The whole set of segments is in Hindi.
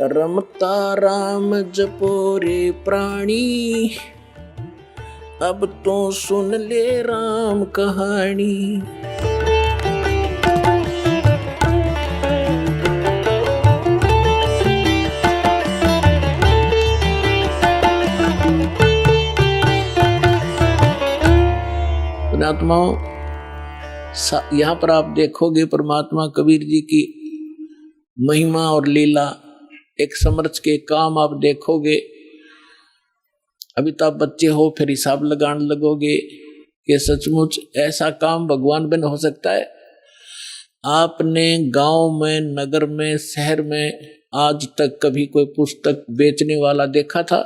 रमता राम जपो रे प्राणी, अब तो सुन ले राम कहानी। पुण्यात्माओं, यहाँ पर आप देखोगे परमात्मा कबीर जी की महिमा और लीला, एक समर्थ के काम आप देखोगे। अभी तो आप बच्चे हो, फिर हिसाब लगाने लगोगे कि सचमुच ऐसा काम भगवान बिन हो सकता है। आपने गांव में, नगर में, शहर में आज तक कभी कोई पुस्तक बेचने वाला देखा था?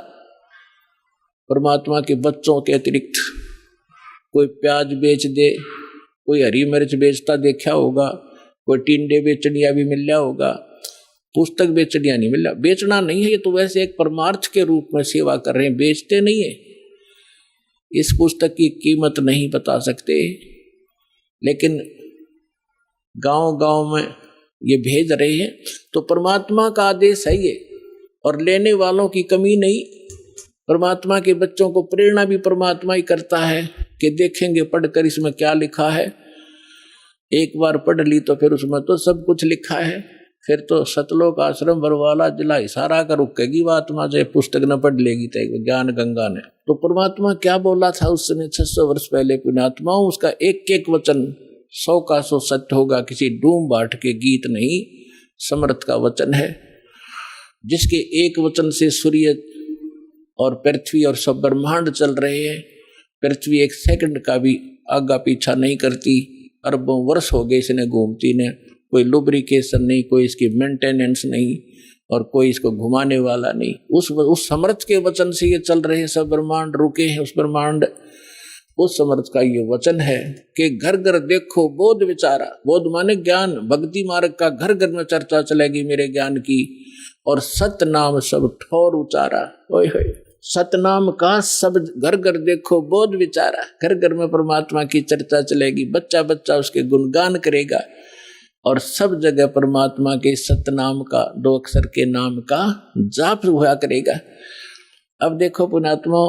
परमात्मा के बच्चों के अतिरिक्त कोई प्याज बेच दे, कोई हरी मिर्च बेचता देखा होगा, कोई टिंडे बेचनिया भी मिल रहा होगा, पुस्तक बेचनिया नहीं मिल रहा। बेचना नहीं है, ये तो वैसे एक परमार्थ के रूप में सेवा कर रहे हैं, बेचते नहीं है। इस पुस्तक की कीमत नहीं बता सकते, लेकिन गांव गांव में ये भेज रहे हैं। तो परमात्मा का आदेश है ये, और लेने वालों की कमी नहीं। परमात्मा के बच्चों को प्रेरणा भी परमात्मा ही करता है कि देखेंगे पढ़कर इसमें क्या लिखा है। एक बार पढ़ ली तो फिर उसमें तो सब कुछ लिखा है, फिर तो सतलोक आश्रम बरवाला जिला इशारा कर रुकेगी बात में, जो पुस्तक न पढ़ लेगी तो ज्ञान गंगा ने। तो परमात्मा क्या बोला था उस समय 600 वर्ष पहले पुण्यात्माओं, उसका एक एक वचन 100 का 100 सत्य होगा, किसी डूम बाट के गीत नहीं, समर्थ का वचन है, जिसके एक वचन से सूर्य और पृथ्वी और सब ब्रह्मांड चल रहे हैं। पृथ्वी एक सेकंड का भी आगा पीछा नहीं करती, अरबों वर्ष हो गए इसने घूमती ने, कोई लुब्रिकेशन नहीं, कोई इसकी मेंटेनेंस नहीं, और कोई इसको घुमाने वाला नहीं। उस समर्थ के वचन से ये चल रहे सब ब्रह्मांड रुके हैं। उस ब्रह्मांड, उस समर्थ का ये वचन है कि घर घर देखो बोध विचारा। बोध माने ज्ञान, भक्ति मार्ग का घर घर में चर्चा चलेगी मेरे ज्ञान की, और सत नाम सब ठोर उचारा। ओए होए, सतनाम का सब घर घर देखो बोध विचारा। घर घर में परमात्मा की चर्चा चलेगी, बच्चा बच्चा उसके गुणगान करेगा, और सब जगह परमात्मा के सतनाम का, 2 अक्षर के नाम का जाप हुआ करेगा। अब देखो पुण्यात्मा,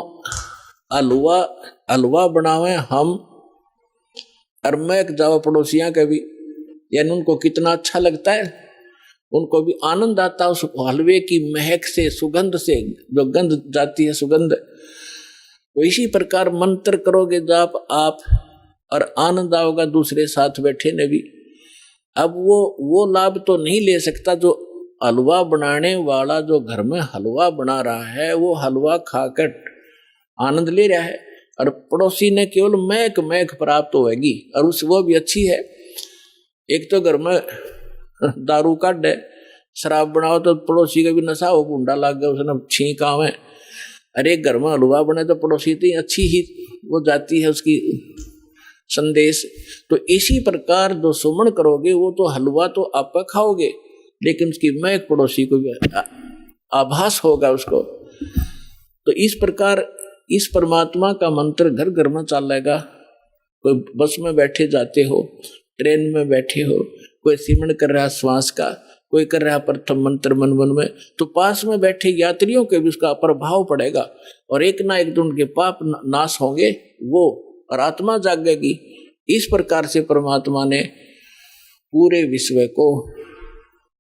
हलवा बनावे हम, और महक जाओ पड़ोसियां के भी, यानी उनको कितना अच्छा लगता है, उनको भी आनंद आता है उस हलवे की महक से, सुगंध से, जो गंध जाती है सुगंध। तो इसी प्रकार मंत्र करोगे जाप आप, और आनंद आओगा दूसरे साथ बैठे ने भी। अब वो लाभ तो नहीं ले सकता जो हलवा बनाने वाला, जो घर में हलवा बना रहा है, वो हलवा खाकर आनंद ले रहा है, और पड़ोसी ने केवल महक प्राप्त होगी, और वो भी अच्छी है। एक तो घर में दारू काट है, शराब बनाओ तो पड़ोसी का भी नशा हो, गुंडा लग गया, उसने छींक आवे। अरे घर में हलवा बने तो पड़ोसी तो अच्छी ही वो जाती है उसकी संदेश। तो इसी प्रकार जो सुमन करोगे, वो तो हलवा तो आप खाओगे, लेकिन उसकी महक पड़ोसी को भी आभास होगा उसको। तो इस प्रकार इस परमात्मा का मंत्र घर घर में चलेगा। कोई बस में बैठे जाते हो, ट्रेन में बैठे हो, कोई सिमरन कर रहा श्वास का, कोई कर रहा प्रथम मंत्र मन मन में, तो पास में बैठे यात्रियों के भी उसका प्रभाव पड़ेगा, और एक ना एक दिन उनके पाप नाश होंगे वो, और आत्मा जागेगी। इस प्रकार से परमात्मा ने पूरे विश्व को,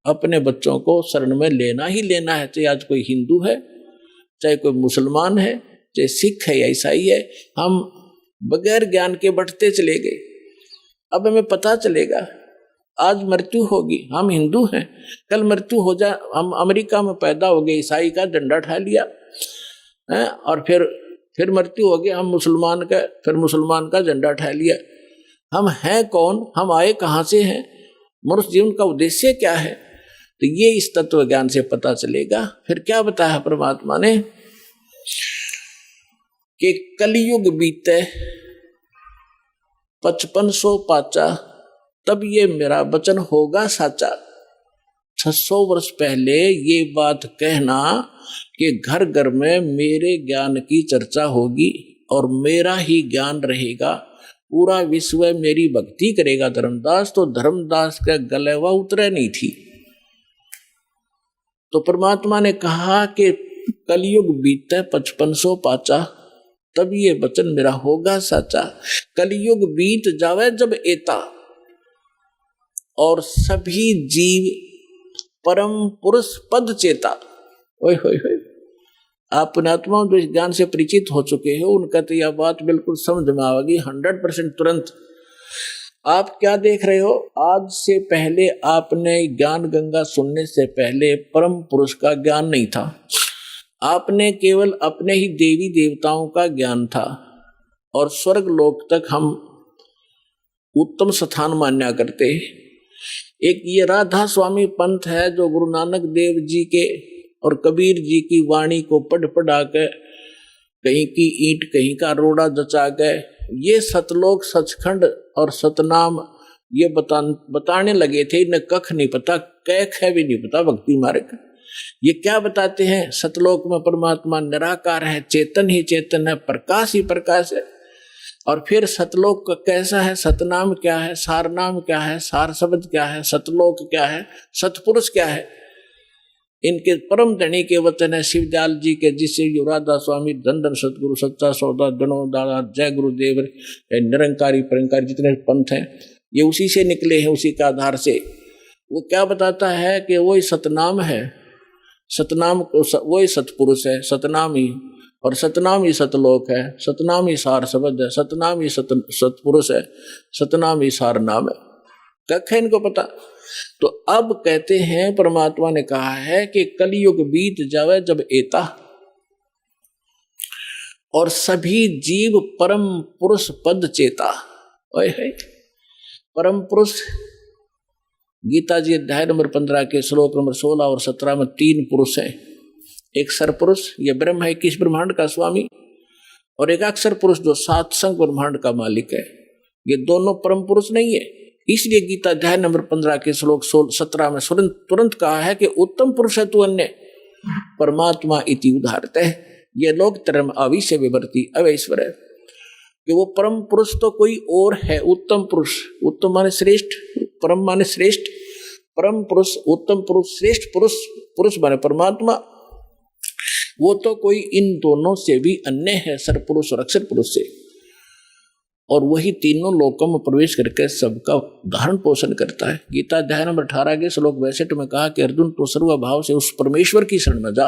अपने बच्चों को शरण में लेना ही लेना है। चाहे आज कोई हिंदू है, चाहे कोई मुसलमान है, चाहे सिख है या ईसाई है, हम बगैर ज्ञान के बढ़ते चले गए। अब हमें पता चलेगा आज मृत्यु होगी, हम हिंदू हैं, कल मृत्यु हो जाए, हम अमेरिका में पैदा हो गए, ईसाई का झंडा उठा लिया है, और फिर मृत्यु हो गई, हम मुसलमान का, फिर मुसलमान का झंडा उठा लिया। हम हैं कौन, हम आए कहाँ से हैं, मनुष्य जीवन का उद्देश्य क्या है, तो ये इस तत्व ज्ञान से पता चलेगा। फिर क्या बताया परमात्मा ने कि कलयुग बीते 5500 पाचा, तब ये मेरा वचन होगा साचा। 600 वर्ष पहले ये बात कहना कि घर घर में मेरे ज्ञान की चर्चा होगी और मेरा ही ज्ञान रहेगा, पूरा विश्व मेरी भक्ति करेगा धर्मदास, तो धर्मदास का गलेवा उतरे नहीं थी। तो परमात्मा ने कहा कि कलयुग बीते 5500 पाचा, तब ये वचन मेरा होगा साचा। कलयुग बीत जावे जब एता, और सभी जीव परम पुरुष पद चेता। ओए होए होए, आप पुण्यात्माओं जो इस ज्ञान से परिचित हो चुके हो उनका तो यह बात बिल्कुल समझ में आएगी 100% तुरंत। आप क्या देख रहे हो? आज से पहले आपने ज्ञान गंगा सुनने से पहले परम पुरुष का ज्ञान नहीं था। आपने केवल अपने ही देवी देवताओं का ज्ञान था, और स्वर्ग लोक तक हम उत्तम स्थान मान्या करते। एक ये राधा स्वामी पंथ है जो गुरु नानक देव जी के और कबीर जी की वाणी को पढ़ पढ़ा के कहीं की ईंट कहीं का रोड़ा जचा गए, ये सतलोक सचखंड और सतनाम ये बताने लगे थे। इन्हें कख नहीं पता, कैख है भी नहीं पता भक्ति मार्ग। ये क्या बताते हैं? सतलोक में परमात्मा निराकार है, चेतन ही चेतन है, प्रकाश ही प्रकाश है। और फिर सतलोक का कैसा है, सतनाम क्या है, सारनाम क्या है, सार शब्द क्या है, सतलोक क्या है, सतपुरुष क्या है। इनके परम धनी के वचन है शिवदयाल जी के, जिससे युवराधा स्वामी धन धन सतगुरु सच्चा सौदा धनो दादा जय गुरुदेव निरंकारी परंकारी जितने पंथ हैं ये उसी से निकले हैं, उसी के आधार से। वो क्या बताता है कि वही सतनाम है, सतनाम वही सतपुरुष है, सतनाम ही, और सतनाम ही सतलोक है, सतनाम ही सार शब्द है, सतनाम ही सतपुरुष है, सतनाम ही सार नाम है। कख है इनको पता। तो अब कहते हैं परमात्मा ने कहा है कि कलयुग बीत जावे जब एता, और सभी जीव परम पुरुष पद चेता। ओए है परम पुरुष, गीता जी अध्याय नंबर 15 के श्लोक नंबर 16 और 17 में 3 पुरुष हैं। एक सरपुरुष, ये ब्रह्म है 21 ब्रह्मांड का स्वामी, और एक अक्षर पुरुष जो 7 संग ब्रह्मांड का मालिक है। ये दोनों परम पुरुष नहीं है, इसलिए गीता अध्याय नंबर 15 के श्लोक 17 में तुरंत कहा है कि उत्तम पुरुष है तू अन्य परमात्मा इति उदाहरते है। ये लोग धर्म अविश्य विवर्ती अवैश्वर है कि वो परम पुरुष तो कोई और है। उत्तम पुरुष, उत्तम माने श्रेष्ठ, परम माने श्रेष्ठ, परम पुरुष उत्तम पुरुष, श्रेष्ठ पुरुष, पुरुष माने परमात्मा, वो तो कोई इन दोनों से भी अन्य है, सरपुरुष और अक्षर पुरुष से। और वही तीनों लोकों में प्रवेश करके सबका धारण पोषण करता है। गीता अध्याय नंबर 18 के श्लोक 62 में कहा कि अर्जुन तो सर्वभाव से उस परमेश्वर की शरण में जा।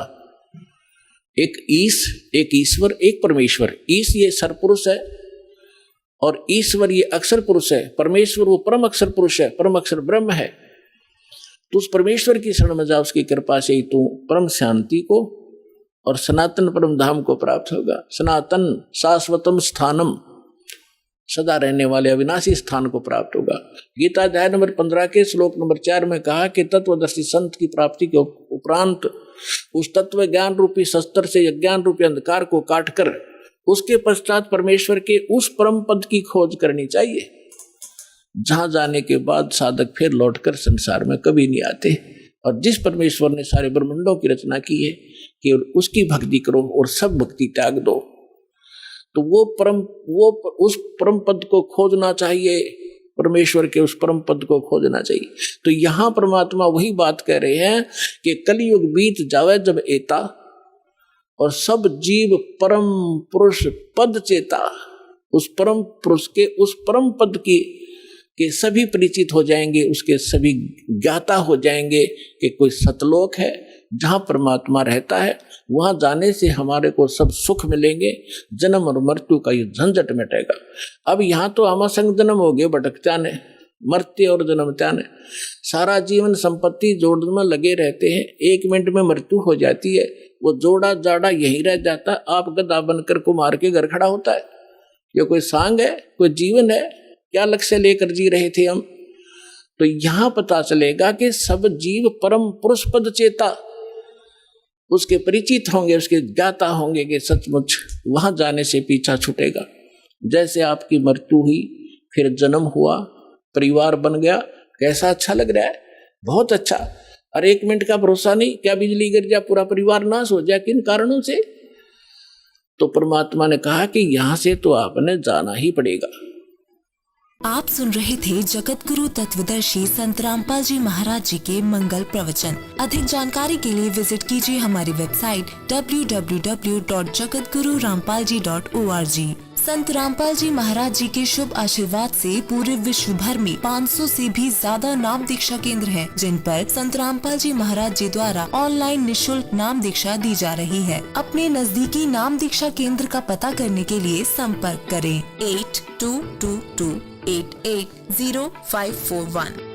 एक ईश, एक ईश्वर, एक परमेश्वर। ईश ये सरपुरुष है और ईश्वर ये अक्षर पुरुष है। परमेश्वर वो परम अक्षर पुरुष है, परम अक्षर ब्रह्म है। तो उस परमेश्वर की शरण में जा, उसकी कृपा से ही तू परम शांति को और सनातन परम धाम को प्राप्त होगा। सनातन शाश्वतम स्थानम, सदा रहने वाले अविनाशी स्थान को प्राप्त होगा। गीता अध्याय नंबर 15 के श्लोक नंबर 4 में कहा कि तत्वदर्शी संत की प्राप्ति के उपरांत उस तत्व ज्ञान रूपी शस्त्र से अज्ञान रूपी अंधकार को काटकर उसके पश्चात परमेश्वर के उस परम पद की खोज करनी चाहिए, जहां जाने के बाद साधक फिर लौटकर संसार में कभी नहीं आते। और जिस परमेश्वर ने सारे ब्रह्मांडों की रचना की है कि उसकी भक्ति करो और सब भक्ति त्याग दो, तो वो उस परम पद को खोजना चाहिए, परमेश्वर के उस परम पद को खोजना चाहिए। तो यहां परमात्मा वही बात कह रहे हैं कि कलयुग बीत जावे जब एता, और सब जीव परम पुरुष पद चेता, उस परम पुरुष के उस परम पद के सभी परिचित हो जाएंगे, उसके सभी ज्ञाता हो जाएंगे कि कोई सतलोक है जहां परमात्मा रहता है। वहां जाने से हमारे को सब सुख मिलेंगे, जन्म और मृत्यु का ये झंझट मिटेगा। अब यहाँ तो हम संग जन्म हो गए, भटकत्या ने मरते और जन्मत्या ने सारा जीवन संपत्ति जोड़ने में लगे रहते हैं। 1 मिनट में मृत्यु हो जाती है, वो जोड़ा जाड़ा यहीं रह जाता है। आप गधा बनकर कुम्हार के घर खड़ा होता है। ये कोई सांग है, कोई जीवन है? क्या लक्ष्य लेकर जी रहे थे हम? तो यहां पता चलेगा कि सब जीव परम पुरुष पद चेता, उसके परिचित होंगे, उसके ज्ञाता होंगे कि सचमुच वहां जाने से पीछा छूटेगा। जैसे आपकी मृत्यु हुई, फिर जन्म हुआ, परिवार बन गया, कैसा अच्छा लग रहा है, बहुत अच्छा। और 1 मिनट का भरोसा नहीं, क्या बिजली गिर जाए पूरा परिवार नाश हो जाए, किन कारणों से? तो परमात्मा ने कहा कि यहां से तो आपने जाना ही पड़ेगा। आप सुन रहे थे जगत गुरु तत्वदर्शी संत रामपाल जी महाराज जी के मंगल प्रवचन। अधिक जानकारी के लिए विजिट कीजिए हमारी वेबसाइट www.jagatgururampalji.org। संत रामपाल जी महाराज जी के शुभ आशीर्वाद से पूरे विश्व भर में 500 से भी ज्यादा नाम दीक्षा केंद्र हैं, जिन पर संत रामपाल जी महाराज जी द्वारा ऑनलाइन निशुल्क नाम दीक्षा दी जा रही है। अपने नजदीकी नाम दीक्षा केंद्र का पता करने के लिए संपर्क करें 8222880541।